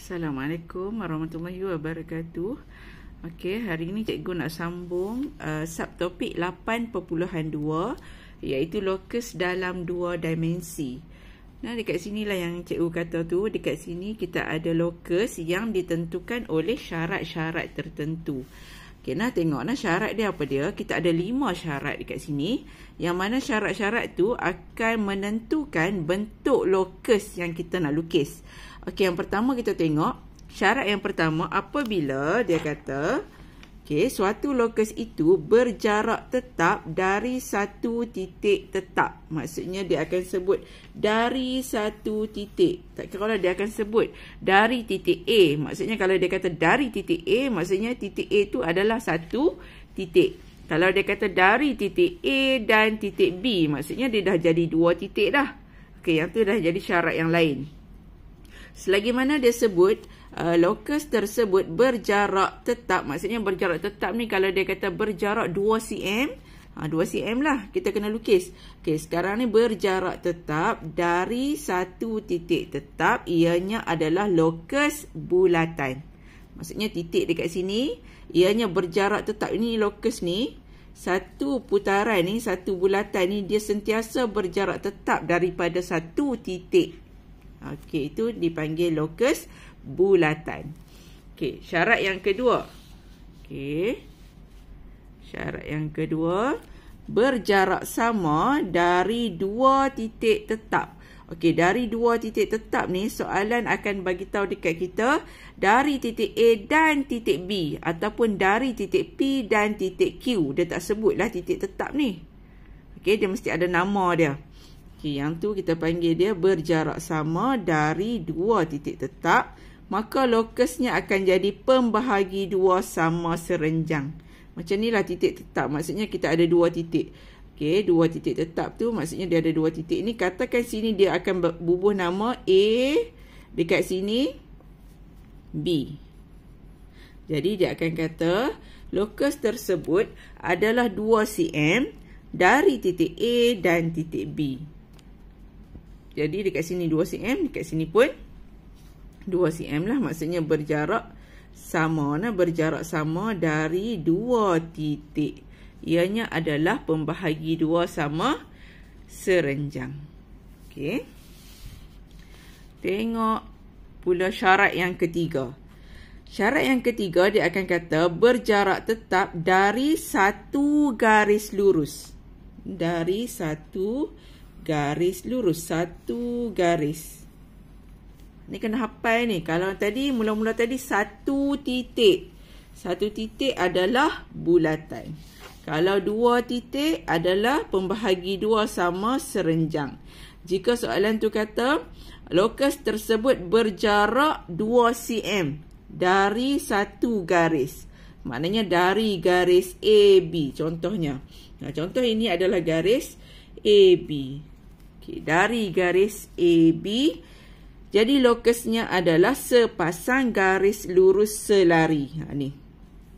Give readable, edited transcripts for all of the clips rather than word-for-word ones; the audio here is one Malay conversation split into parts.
Assalamualaikum warahmatullahi wabarakatuh. Okey, hari ini cikgu nak sambung subtopik 8.2 iaitu lokus dalam dua dimensi. Nah, dekat sinilah yang cikgu kata tu, dekat sini kita ada lokus yang ditentukan oleh syarat-syarat tertentu. Okey, nah tengok nah syarat dia apa dia? Kita ada 5 syarat dekat sini, yang mana syarat-syarat tu akan menentukan bentuk lokus yang kita nak lukis. Okey, yang pertama kita tengok syarat yang pertama, apabila dia kata okey, suatu lokus itu berjarak tetap dari satu titik tetap. Maksudnya dia akan sebut dari satu titik. Tak kira lah dia akan sebut dari titik A. Maksudnya kalau dia kata dari titik A, maksudnya titik A itu adalah satu titik. Kalau dia kata dari titik A dan titik B, maksudnya dia dah jadi dua titik dah. Okey, yang tu dah jadi syarat yang lain. Selagi mana dia sebut lokus tersebut berjarak tetap, maksudnya berjarak tetap ni kalau dia kata berjarak 2 cm, 2 cm lah kita kena lukis. Okey, sekarang ni berjarak tetap dari satu titik tetap, ianya adalah lokus bulatan. Maksudnya titik dekat sini, ianya berjarak tetap. Ini lokus ni, satu putaran ni, satu bulatan ni dia sentiasa berjarak tetap daripada satu titik. Okey, itu dipanggil lokus bulatan. Okey, syarat yang kedua. Okey. Syarat yang kedua, berjarak sama dari dua titik tetap. Okey, dari dua titik tetap ni soalan akan bagi tahu dekat kita dari titik A dan titik B ataupun dari titik P dan titik Q. Dia tak sebutlah titik tetap ni. Okey, dia mesti ada nama dia. Okay, yang tu kita panggil dia berjarak sama dari dua titik tetap. Maka lokusnya akan jadi pembahagi dua sama serenjang. Macam ni lah titik tetap. Maksudnya kita ada dua titik. Okay, dua titik tetap tu maksudnya dia ada dua titik. Ni katakan sini dia akan bubuh nama A. Dekat sini B. Jadi dia akan kata lokus tersebut adalah 2 cm dari titik A dan titik B. Jadi dekat sini 2 cm, dekat sini pun 2 cm lah. Maksudnya berjarak sama. Nah, berjarak sama dari dua titik. Ianya adalah pembahagi dua sama serenjang. Okey. Tengok pula syarat yang ketiga. Syarat yang ketiga dia akan kata berjarak tetap dari satu garis lurus. Dari satu garis lurus, satu garis. Ni kena hafal ni. Kalau tadi mula-mula tadi satu titik. Satu titik adalah bulatan. Kalau dua titik adalah pembahagi dua sama serenjang. Jika soalan tu kata lokus tersebut berjarak 2 cm dari satu garis. Maknanya dari garis AB contohnya. Nah, contoh ini adalah garis AB. Okay, dari garis AB, jadi lokusnya adalah sepasang garis lurus selari. Ni,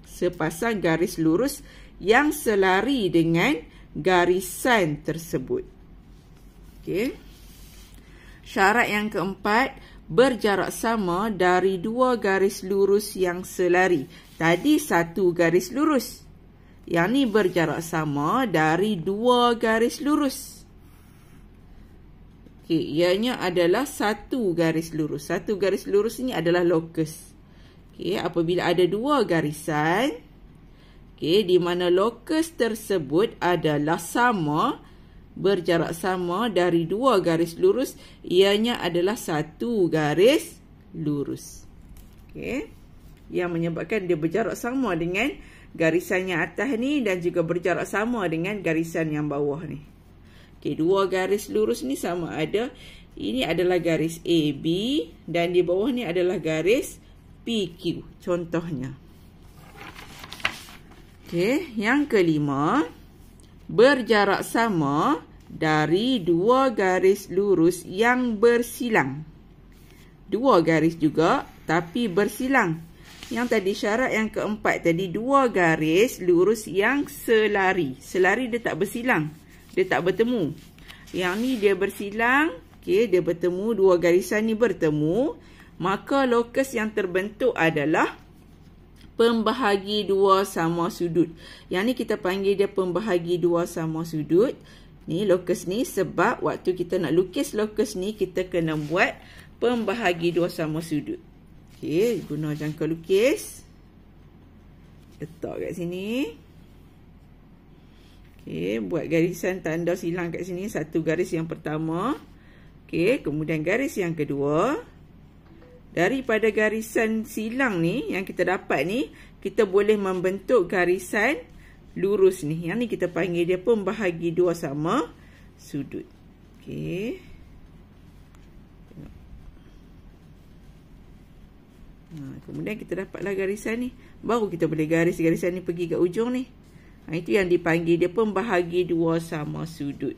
sepasang garis lurus yang selari dengan garisan tersebut. Okay. Syarat yang keempat, berjarak sama dari dua garis lurus yang selari. Tadi satu garis lurus. Yang ni berjarak sama dari dua garis lurus. Okey, ianya adalah satu garis lurus. Satu garis lurus ini adalah lokus. Okey, apabila ada dua garisan, okey, di mana lokus tersebut adalah sama, berjarak sama dari dua garis lurus, ianya adalah satu garis lurus. Okey, yang menyebabkan dia berjarak sama dengan garisan yang atas ni dan juga berjarak sama dengan garisan yang bawah ni. Okey, dua garis lurus ni sama ada. Ini adalah garis AB dan di bawah ni adalah garis PQ. Contohnya. Okey, yang kelima, berjarak sama dari dua garis lurus yang bersilang. Dua garis juga tapi bersilang. Yang tadi syarat yang keempat tadi, dua garis lurus yang selari. Selari dia tak bersilang. Dia tak bertemu. Yang ni dia bersilang. Okey, dia bertemu. Dua garisan ni bertemu. maka lokus yang terbentuk adalah pembahagi dua sama sudut. Yang ni kita panggil dia pembahagi dua sama sudut. Ni lokus ni sebab waktu kita nak lukis lokus ni kita kena buat pembahagi dua sama sudut. Okey, guna jangka lukis. Letak kat sini. Okey, buat garisan tanda silang kat sini. Satu garis yang pertama. Okey, kemudian garis yang kedua. Daripada garisan silang ni yang kita dapat ni, kita boleh membentuk garisan lurus ni. Yang ni kita panggil dia pembahagi dua sama sudut. Okey. Kemudian kita dapatlah garisan ni. Baru kita boleh garis garisan ni pergi ke ujung ni. Itu yang dipanggil dia pembahagi dua sama sudut.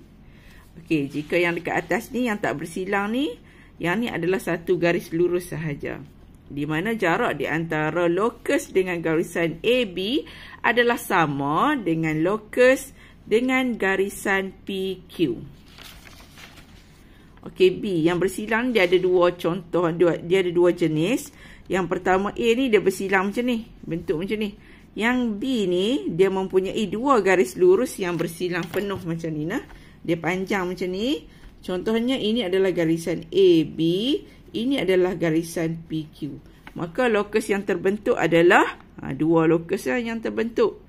Okey, jika yang dekat atas ni yang tak bersilang ni, yang ni adalah satu garis lurus sahaja. Di mana jarak di antara lokus dengan garisan AB adalah sama dengan lokus dengan garisan PQ. Okey, B yang bersilang dia ada dua contoh, dia ada dua jenis. Yang pertama A ni dia bersilang macam ni, bentuk macam ni. Yang B ni dia mempunyai dua garis lurus yang bersilang penuh macam ni nah. Dia panjang macam ni. Contohnya ini adalah garisan AB, ini adalah garisan PQ. Maka lokus yang terbentuk adalah dua lokus yang terbentuk.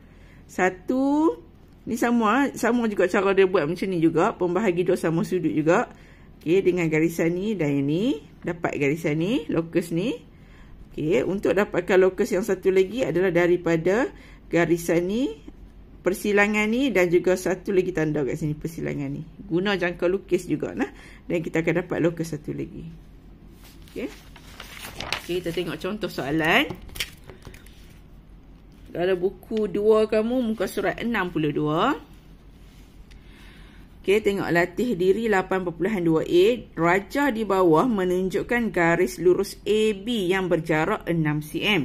Satu ni sama juga cara dia buat macam ni juga, pembahagi dua sama sudut juga. Okey, dengan garisan ni dan ini dapat garisan ni, lokus ni. Okey, untuk dapatkan lokus yang satu lagi adalah daripada garisan ni, persilangan ni dan juga satu lagi tanda kat sini persilangan ni. Guna jangka lukis juga nah. Dan kita akan dapat lokus satu lagi. Okey. Okey, kita tengok contoh soalan. Dalam buku 2 kamu muka surat 62. Okey, tengok latih diri 8.2a. Rajah di bawah menunjukkan garis lurus AB yang berjarak 6 cm.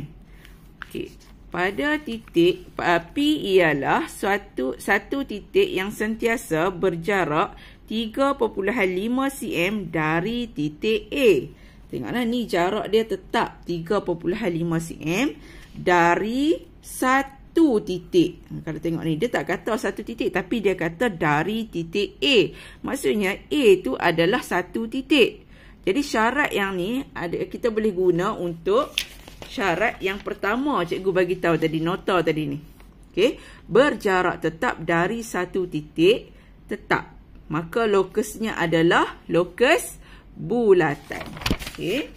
Okey. Pada titik P ialah satu titik yang sentiasa berjarak 3.5 cm dari titik A. Tengoklah ni jarak dia tetap 3.5 cm dari satu titik. Kalau tengok ni dia tak kata satu titik tapi dia kata dari titik A. Maksudnya A tu adalah satu titik. Jadi syarat yang ni kita boleh guna untuk syarat yang pertama cikgu bagi tahu tadi, nota tadi ni. Okey, berjarak tetap dari satu titik tetap. Maka lokusnya adalah lokus bulatan. Okey.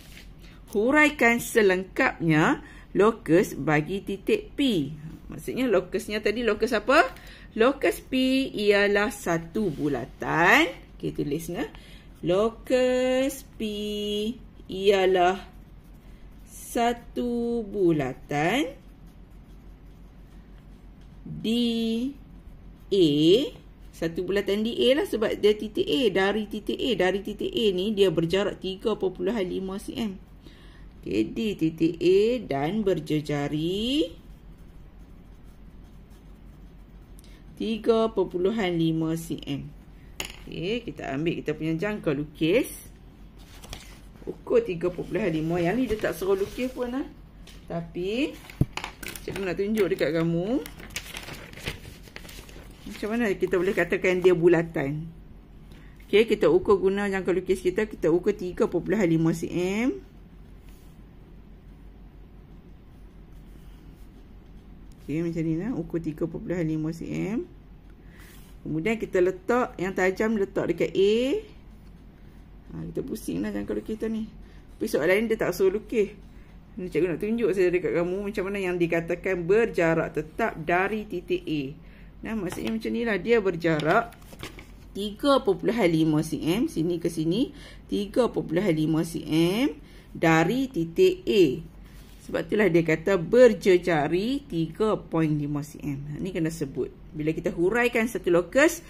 Huraikan selengkapnya lokus bagi titik P. Maksudnya lokusnya tadi lokus apa? Lokus P ialah satu bulatan. Okey, tulisnya. Lokus P ialah satu bulatan di A. Satu bulatan di A lah sebab dia titik A. Dari titik A ni dia berjarak 3.5 cm. Okay, di titik A dan berjejari 3.5 cm. Okay, kita ambil kita punya jangka lukis. Ukur 3.5. Yang ni dia tak suruh lukis pun lah. Tapi cikgu nak tunjuk dekat kamu macam mana kita boleh katakan dia bulatan. Okey, kita ukur guna jangka lukis kita. Kita ukur 3.5 cm. Okey, macam ni lah. Ukur 3.5 cm. Kemudian kita letak yang tajam, letak dekat A. Kita pusing lah jangka lukis kita ni. Tapi soalan ni dia tak suruh lukis. Ni cikgu nak tunjuk saja dekat kamu macam mana yang dikatakan berjarak tetap dari titik A. Nah, maksudnya macam ni lah. Dia berjarak 3.5 cm. Sini ke sini. 3.5 cm dari titik A. Sebab itulah dia kata berjejari 3.5 cm. Ni kena sebut. Bila kita huraikan satu lokus,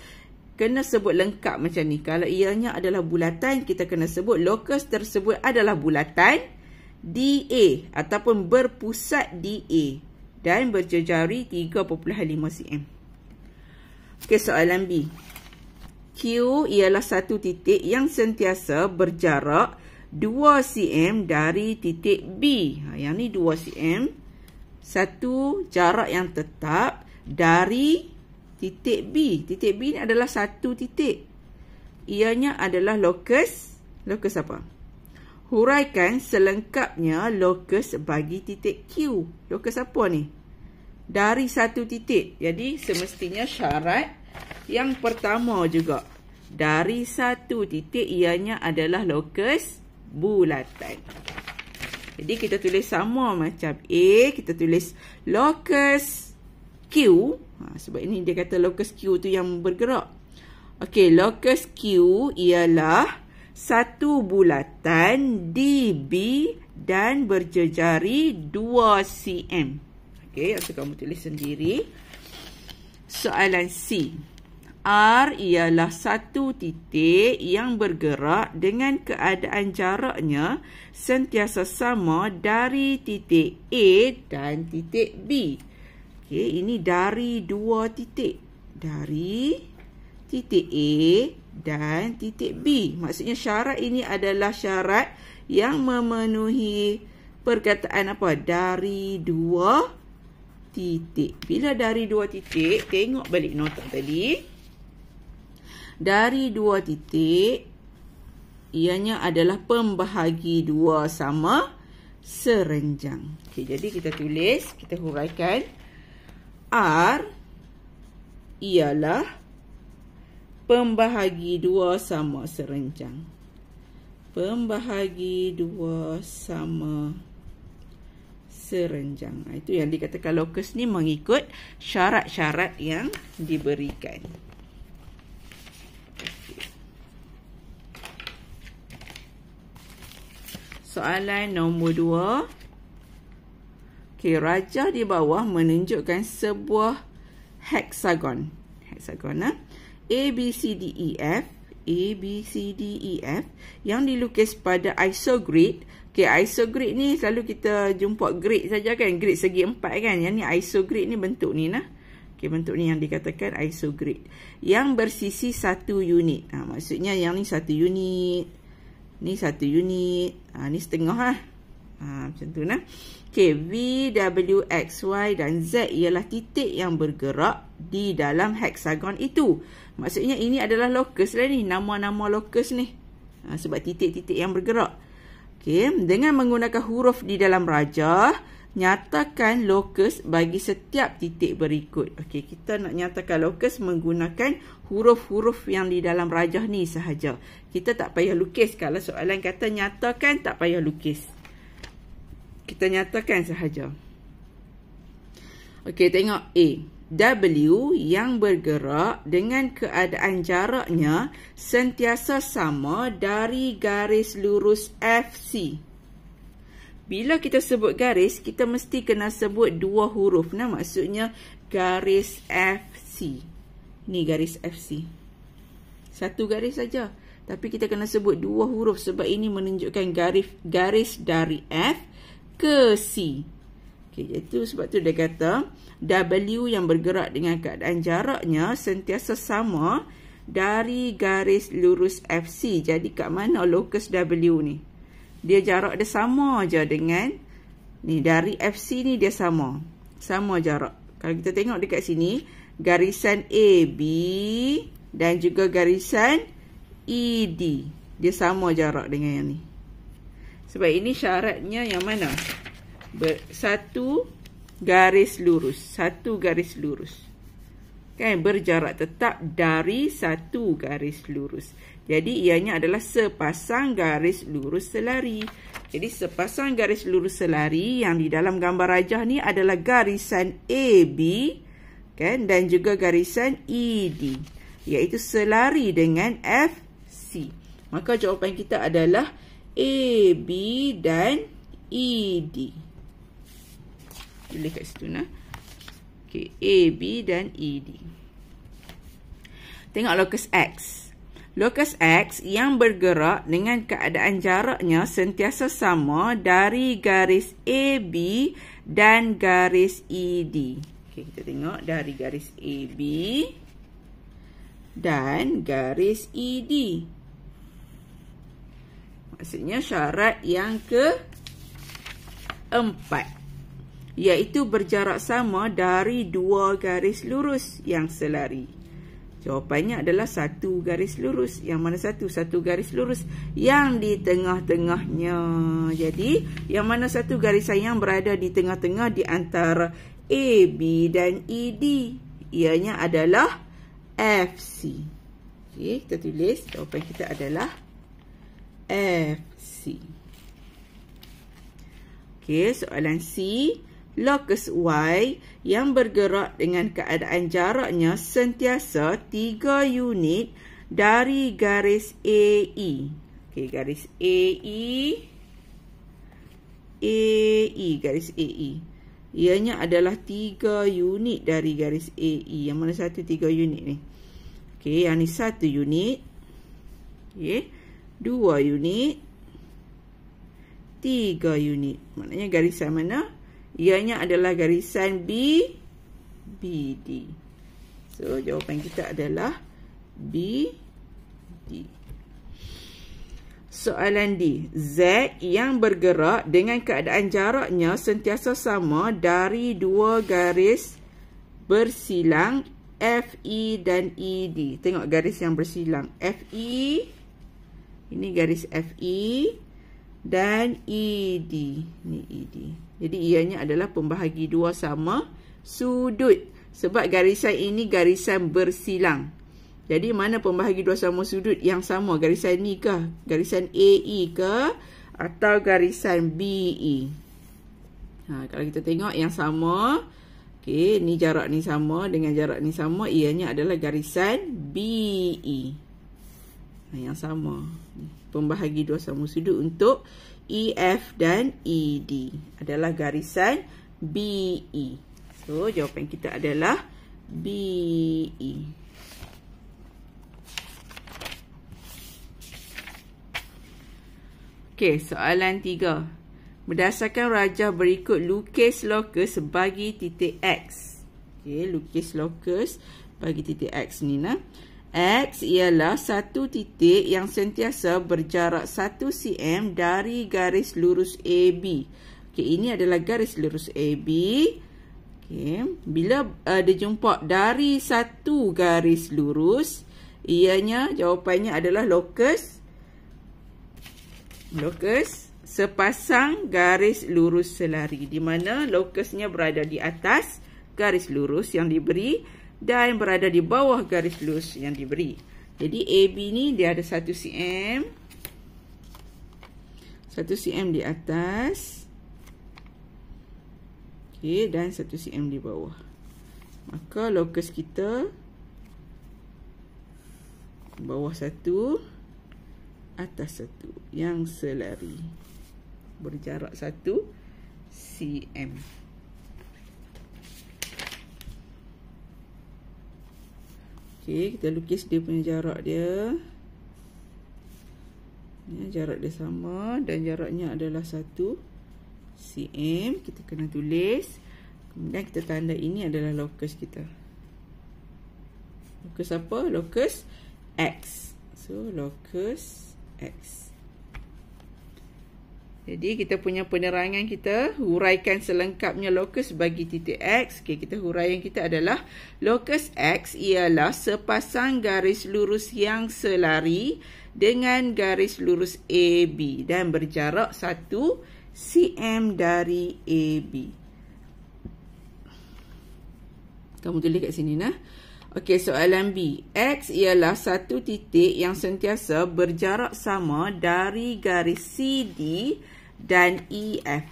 kena sebut lengkap macam ni. Kalau ianya adalah bulatan, kita kena sebut lokus tersebut adalah bulatan di A ataupun berpusat di A dan berjejari 3.5 cm. Okey, soalan B. Q ialah satu titik yang sentiasa berjarak 2 cm dari titik B. Yang ni 2 cm. Satu jarak yang tetap dari titik B. Titik B ni adalah satu titik. Ianya adalah lokus. Lokus apa? Huraikan selengkapnya lokus bagi titik Q. Lokus apa ni? Dari satu titik. Jadi semestinya syarat yang pertama juga. Dari satu titik ianya adalah lokus bulatan. Jadi kita tulis sama macam A. Kita tulis lokus Q. Sebab ini dia kata lokus Q tu yang bergerak. Okey, lokus Q ialah satu bulatan di B dan berjejari 2 cm. Okey, atau kamu tulis sendiri. Soalan C. R ialah satu titik yang bergerak dengan keadaan jaraknya sentiasa sama dari titik A dan titik B. Okey, ini dari dua titik. Dari titik A dan titik B. Maksudnya syarat ini adalah syarat yang memenuhi perkataan apa? Dari dua titik. Bila dari dua titik, tengok balik nota tadi. Dari dua titik, ianya adalah pembahagi dua sama serenjang. Okey, jadi kita tulis, kita huraikan. R ialah pembahagi dua sama serenjang. Pembahagi dua sama serenjang. Itu yang dikatakan lokus ni mengikut syarat-syarat yang diberikan. Soalan nombor 2. Okey, rajah di bawah menunjukkan sebuah heksagon. Heksagon, A, B, C, D, E, F. A, B, C, D, E, F. Yang dilukis pada isogrid. Okey, isogrid ni selalu kita jumpa grid saja kan. Grid segi 4 kan. Yang ni isogrid ni bentuk ni nah. Okey, bentuk ni yang dikatakan isogrid. Yang bersisi 1 unit. Maksudnya yang ni 1 unit. Ni 1 unit. Ni setengah lah. Macam tu nah. Okey, V, W, X, Y dan Z ialah titik yang bergerak di dalam heksagon itu. Maksudnya ini adalah lokus lah ni. Nama-nama lokus ni. Sebab titik-titik yang bergerak. Okey, dengan menggunakan huruf di dalam rajah, nyatakan lokus bagi setiap titik berikut. Okey, kita nak nyatakan lokus menggunakan huruf-huruf yang di dalam rajah ni sahaja. Kita tak payah lukis. Kalau soalan kata nyatakan, tak payah lukis. Kita nyatakan sahaja. Okey, tengok A. W yang bergerak dengan keadaan jaraknya sentiasa sama dari garis lurus FC. Bila kita sebut garis, kita mesti kena sebut dua huruf. Maksudnya garis FC. Ni garis FC. Satu garis saja. Tapi kita kena sebut dua huruf sebab ini menunjukkan garis dari F ke C. Okay, itu sebab tu dia kata W yang bergerak dengan keadaan jaraknya sentiasa sama dari garis lurus FC. Jadi kat mana lokus W ni? Dia jarak dia sama aja dengan ni, dari FC ni dia sama. Sama jarak. Kalau kita tengok dekat sini, garisan AB dan juga garisan ED. Dia sama jarak dengan yang ni. Sebab ini syaratnya yang mana? Satu garis lurus. Satu garis lurus. Kan? Berjarak tetap dari satu garis lurus. Jadi ianya adalah sepasang garis lurus selari. Jadi sepasang garis lurus selari yang di dalam gambar rajah ni adalah garisan AB kan, dan juga garisan ED. Iaitu selari dengan FC. Maka jawapan kita adalah AB dan ED. Tulis kat situ nah. Okey, AB dan ED. Tengok lokus X. Lokus X yang bergerak dengan keadaan jaraknya sentiasa sama dari garis AB dan garis ED. Okey, kita tengok dari garis AB dan garis ED. Maksudnya syarat yang keempat, iaitu berjarak sama dari dua garis lurus yang selari. Jawapannya adalah satu garis lurus. Yang mana satu? Satu garis lurus yang di tengah-tengahnya. Jadi, yang mana satu garisan yang berada di tengah-tengah di antara AB dan ED? Ianya adalah FC. Okey, kita tulis jawapan kita adalah FC. Okey, soalan C. Lokus Y yang bergerak dengan keadaan jaraknya sentiasa 3 unit dari garis AE. Okey, garis AE. Garis AE. Ianya adalah 3 unit dari garis AE. Yang mana satu 3 unit ni? Okey, yang ni 1 unit. Okey, 2 unit. 3 unit. Maknanya garisan mana? Ianya adalah garisan BD. So, jawapan kita adalah BD. Soalan D. Z yang bergerak dengan keadaan jaraknya sentiasa sama dari dua garis bersilang FE dan ED. Tengok garis yang bersilang. FE. Ini garis FE. Dan ED. Ini ED. Jadi ianya adalah pembahagi dua sama sudut. Sebab garisan ini garisan bersilang. Jadi mana pembahagi dua sama sudut yang sama? Garisan ni ke? Garisan AE ke? Atau garisan BE? Kalau kita tengok yang sama. Okey, ni jarak ni sama dengan jarak ni sama. Ianya adalah garisan BE. Yang sama. Pembahagi dua sama sudut untuk EF dan ED adalah garisan BE. So, jawapan kita adalah BE. Okey, soalan 3. Berdasarkan rajah berikut, lukis lokus bagi titik X. Okey, lukis lokus bagi titik X ni nah. X ialah satu titik yang sentiasa berjarak 1 cm dari garis lurus AB. Okey, ini adalah garis lurus AB. Okey, bila dijumpa dari satu garis lurus, ianya jawapannya adalah lokus sepasang garis lurus selari, di mana lokusnya berada di atas garis lurus yang diberi dan berada di bawah garis lurus yang diberi. Jadi AB ni dia ada 1 cm. 1 cm di atas. Okey, dan 1 cm di bawah. Maka lokus kita bawah 1, atas 1 yang selari. Berjarak 1 cm. Okey, kita lukis dia punya jarak dia. Jarak dia sama dan jaraknya adalah 1 cm. Kita kena tulis. Kemudian kita tanda ini adalah lokus kita. Lokus apa? Lokus X. So, lokus X. Jadi, kita punya penerangan kita, huraikan selengkapnya lokus bagi titik X. Okay, kita huraian kita adalah lokus X ialah sepasang garis lurus yang selari dengan garis lurus AB dan berjarak 1 cm dari AB. Kamu tulis kat sini nah. Okey, soalan B. X ialah satu titik yang sentiasa berjarak sama dari garis CD dan EF.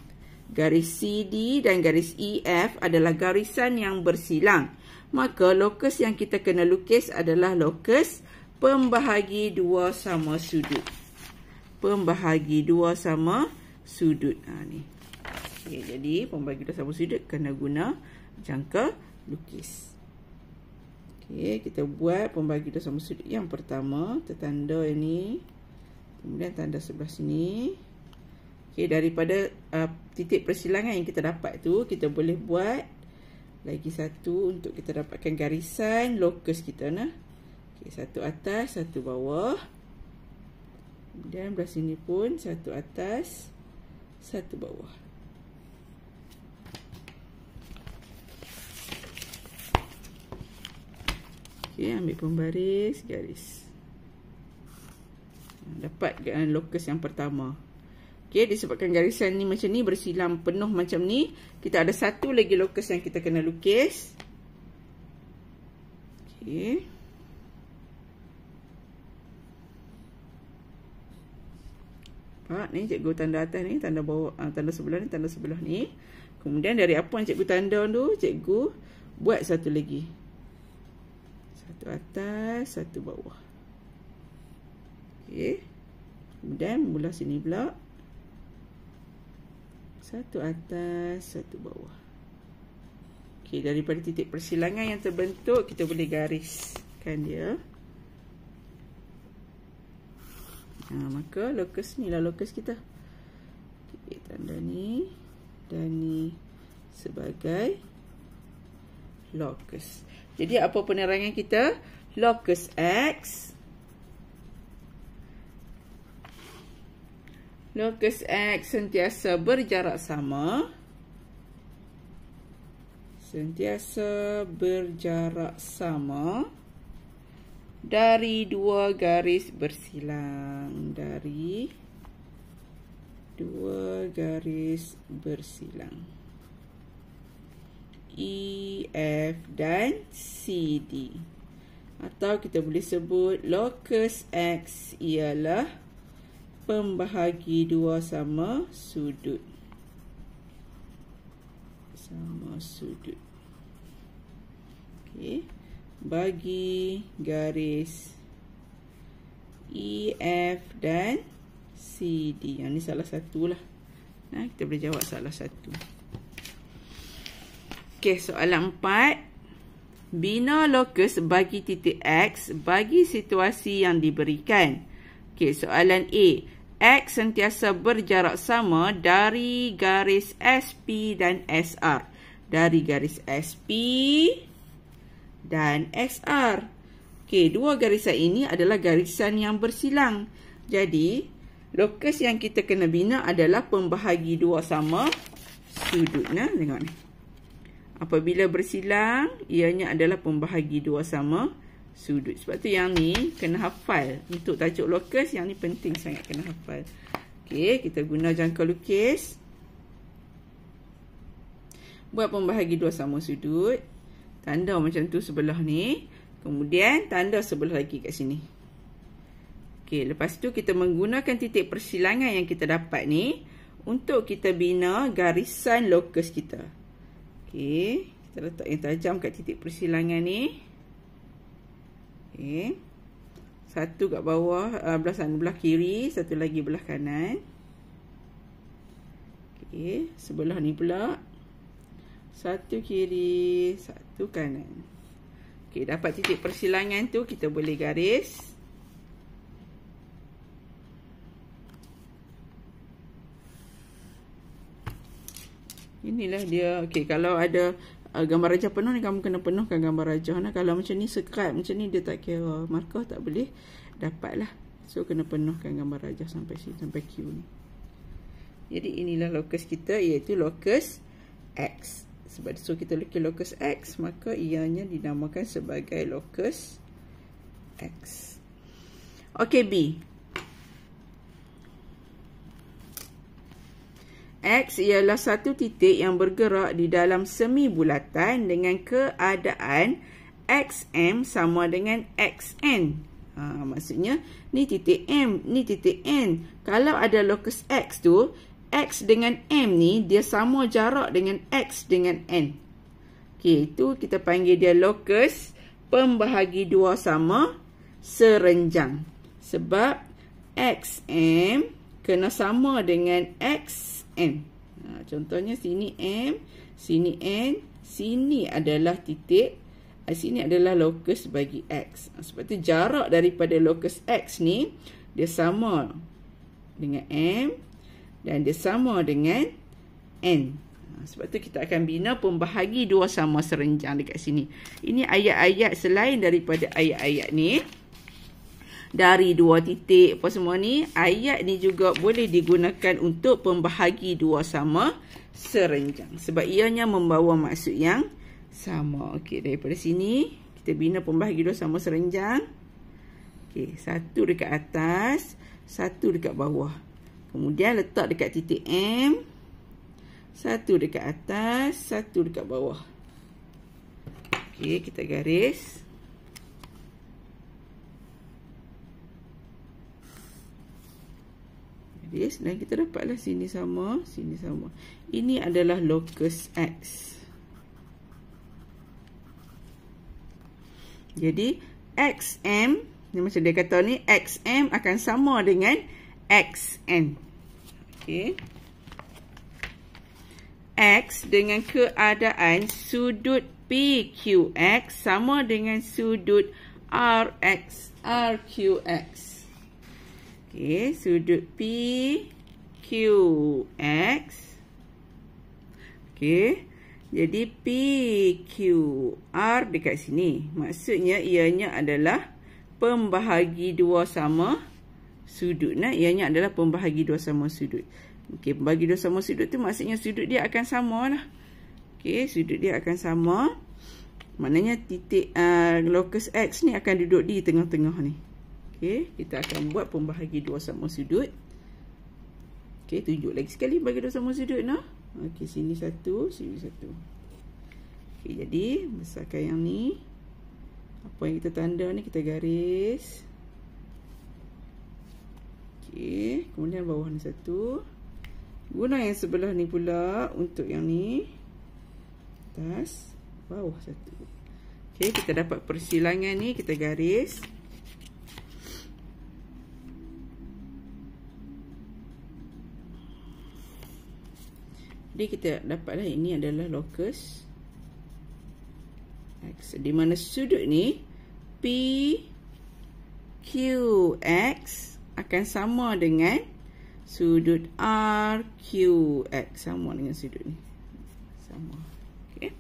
Garis CD dan garis EF adalah garisan yang bersilang. Maka lokus yang kita kena lukis adalah lokus pembahagi dua sama sudut. Pembahagi dua sama sudut. Ni. Okay, jadi pembahagi dua sama sudut kena guna jangka lukis. Okey, kita buat pembahagi dua sama sudut yang pertama. Kita tanda ini. Kemudian tanda sebelah sini. Okey, daripada titik persilangan yang kita dapat tu, kita boleh buat lagi satu untuk kita dapatkan garisan lokus kita nah. Okey, satu atas, satu bawah. Dan belah sini pun satu atas, satu bawah. Okey, ambil pembaris, garis. Dapat lokus yang pertama. Okey, disebabkan garisan ni macam ni, bersilang penuh macam ni, kita ada satu lagi lokus yang kita kena lukis. Okey. Nampak ni cikgu tanda atas ni, tanda bawah, tanda sebelah ni, tanda sebelah ni. Kemudian dari apa yang cikgu tanda tu, cikgu buat satu lagi. Satu atas, satu bawah. Okey. Kemudian belah sini pula. Satu atas, satu bawah. Okey, daripada titik persilangan yang terbentuk, kita boleh gariskan dia. Maka lokus ni lah lokus kita. Okay, tanda ni dan ni sebagai lokus. Jadi apa penerangan kita? Lokus X. Lokus X sentiasa berjarak sama. Sentiasa berjarak sama dari dua garis bersilang. Dari dua garis bersilang. E, F dan CD. Atau kita boleh sebut lokus X ialah pembahagi dua sama sudut. Sama sudut. Okey. Bagi garis E, F dan CD. Yang ni salah satu lah. Nah, kita boleh jawab salah satu. Okey, soalan 4. Bina lokus bagi titik X bagi situasi yang diberikan. Okey, soalan A. X sentiasa berjarak sama dari garis SP dan SR. Dari garis SP dan SR. Okey, dua garisan ini adalah garisan yang bersilang. Jadi, lokus yang kita kena bina adalah pembahagi dua sama sudut. Nah, tengok ni. Apabila bersilang, ianya adalah pembahagi dua sama sudut. Sebab tu yang ni kena hafal. Untuk tajuk lokus, yang ni penting sangat kena hafal. Okey, kita guna jangka lukis. Buat pembahagi dua sama sudut. Tanda macam tu sebelah ni. Kemudian tanda sebelah lagi kat sini. Okey, lepas tu kita menggunakan titik persilangan yang kita dapat ni untuk kita bina garisan lokus kita. Okey, kita letak yang tajam kat titik persilangan ni. Okey. Satu kat bawah, belah kiri, satu lagi belah kanan. Okey, sebelah ni pula. Satu kiri, satu kanan. Okey, dapat titik persilangan tu, kita boleh garis. Inilah dia. Okey, kalau ada gambar rajah penuh ni, kamu kena penuhkan gambar rajah. Nah, kalau macam ni sekat, macam ni dia tak kira. Markah tak boleh dapat lah. So, kena penuhkan gambar rajah sampai sini, sampai Q ni. Jadi, inilah lokus kita, iaitu lokus X. Sebab so kita lukis lokus X, maka ianya dinamakan sebagai lokus X. Okey, B. X ialah satu titik yang bergerak di dalam semi bulatan dengan keadaan XM sama dengan XN. Maksudnya, ni titik M, ni titik N. Kalau ada lokus X tu, X dengan M ni, dia sama jarak dengan X dengan N. Okey, itu kita panggil dia lokus pembahagi dua sama serenjang. Sebab XM kena sama dengan XN. Contohnya sini M, sini N, sini adalah titik, sini adalah lokus bagi X. Sebab tu jarak daripada lokus X ni, dia sama dengan M dan dia sama dengan N. Sebab tu kita akan bina pembahagi dua sama serenjang dekat sini. Ini ayat-ayat selain daripada ayat-ayat ni. dari dua titik apa semua ni. Ayat ni juga boleh digunakan untuk pembahagi dua sama serenjang. Sebab ianya membawa maksud yang sama. Okey, daripada sini kita bina pembahagi dua sama serenjang. Okey, satu dekat atas, satu dekat bawah. Kemudian letak dekat titik M. Satu dekat atas, satu dekat bawah. Okey, kita garis. Garis dan kita dapatlah sini sama, sini sama. Ini adalah locus X. Jadi XM, ni macam dia kata ni, XM akan sama dengan XN. Okey. X dengan keadaan sudut PQX sama dengan sudut RQX. Okey, sudut PQX. Okey, jadi PQR dekat sini. Maksudnya ianya adalah pembahagi dua sama sudut. Ianya adalah pembahagi dua sama sudut. Okey, pembahagi dua sama sudut tu maksudnya sudut dia akan sama lah. Okey, sudut dia akan sama. Maknanya titik locus X ni akan duduk di tengah-tengah ni. Okey, kita akan buat pembahagi dua sama sudut. Okey, tunjuk lagi sekali bagi dua sama sudut nah. Okey, sini satu, sini satu. Okey, jadi besarkan yang ni. Apa yang kita tanda ni kita garis. Okey, kemudian bawah ni satu. Guna yang sebelah ni pula untuk yang ni. Atas, bawah satu. Okey, kita dapat persilangan ni, kita garis. Jadi kita dapatlah ini adalah locus X. Di mana sudut ni PQX akan sama dengan sudut RQX. Sama dengan sudut ni. Sama. Okey.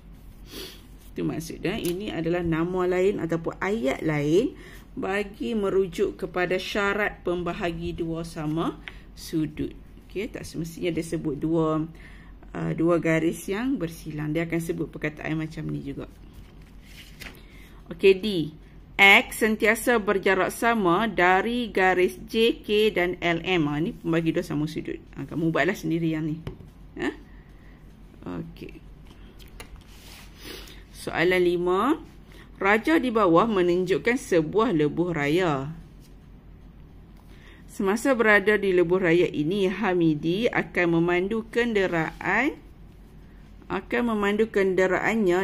Itu maksudnya ini adalah nama lain ataupun ayat lain bagi merujuk kepada syarat pembahagi dua sama sudut. Okey, tak semestinya dia sebut dua garis yang bersilang. Dia akan sebut perkataan macam ni juga. Okey, D. X sentiasa berjarak sama dari garis J, K dan LM. Ini pembagi dua sama sudut. Kamu buatlah sendiri yang ni. Okey. Soalan 5. Raja di bawah menunjukkan sebuah lebuh raya. Semasa berada di lebuh raya ini, Hamidi akan memandu kenderaannya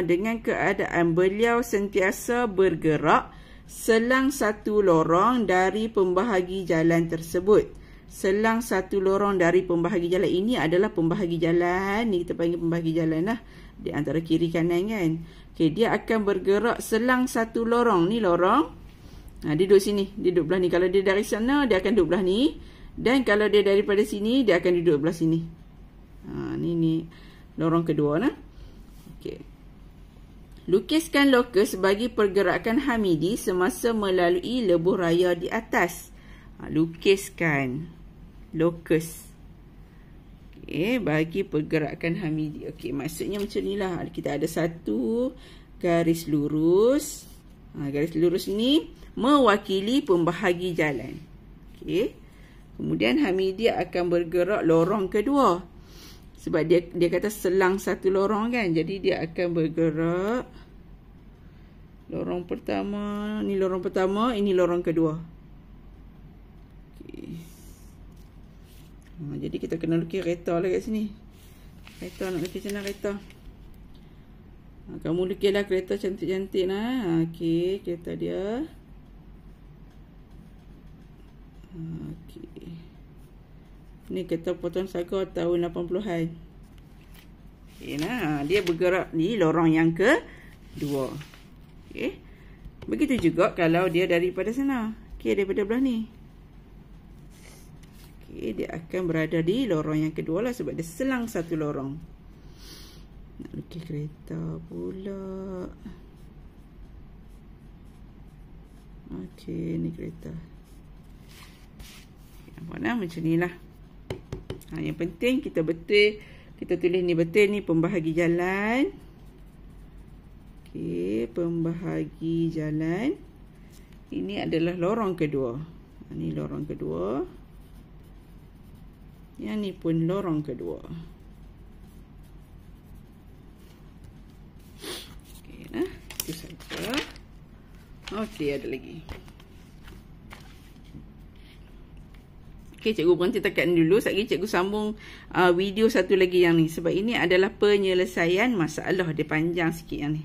dengan keadaan beliau sentiasa bergerak selang satu lorong dari pembahagi jalan tersebut. Selang satu lorong dari pembahagi jalan ini adalah pembahagi jalan. Ni kita panggil pembahagi jalan lah. Di antara kiri kanan kan. Okay, dia akan bergerak selang satu lorong. Ni lorong. Dia duduk sini. Dia duduk belah ni. Kalau dia dari sana, dia akan duduk belah ni. Dan kalau dia daripada sini, dia akan duduk belah sini. Ni lorong kedua nah. Okey. Lukiskan lokus bagi pergerakan Hamidi semasa melalui lebuh raya di atas. Lukiskan lokus. Okey, bagi pergerakan Hamidi. Okey, maksudnya macam inilah. Kita ada satu garis lurus. Garis lurus ni mewakili pembahagi jalan. Okey. Kemudian Hamidi akan bergerak lorong kedua. Sebab dia kata selang satu lorong kan. Jadi dia akan bergerak lorong pertama. Ni lorong pertama, ini lorong kedua. Okey. Jadi kita kena lukis kereta lah kat sini. Kereta, nak lukis macam mana kereta? Kamu lukislah kereta cantik-cantik lah. Okey, kereta dia. Okey. Ni kereta potong saga tahun 80-an. Okey, nah, dia bergerak di lorong yang kedua. Okey. Begitu juga kalau dia daripada sana. Okey, daripada belah ni. Okey, dia akan berada di lorong yang kedua lah sebab dia selang satu lorong. Nak lukis kereta pula. Okey, ni kereta. Nampak dah macam ni lah. Yang penting kita betul, kita tulis ni betul ni pembahagi jalan. Okey, pembahagi jalan. Ini adalah lorong kedua. Ini lorong kedua. Yang ni pun lorong kedua. Okey, itu saja. Okey, ada lagi. Okey, cikgu berhenti tekan dulu. Sekejap lagi cikgu sambung video satu lagi yang ni. Sebab ini adalah penyelesaian masalah. Dia panjang sikit yang ni.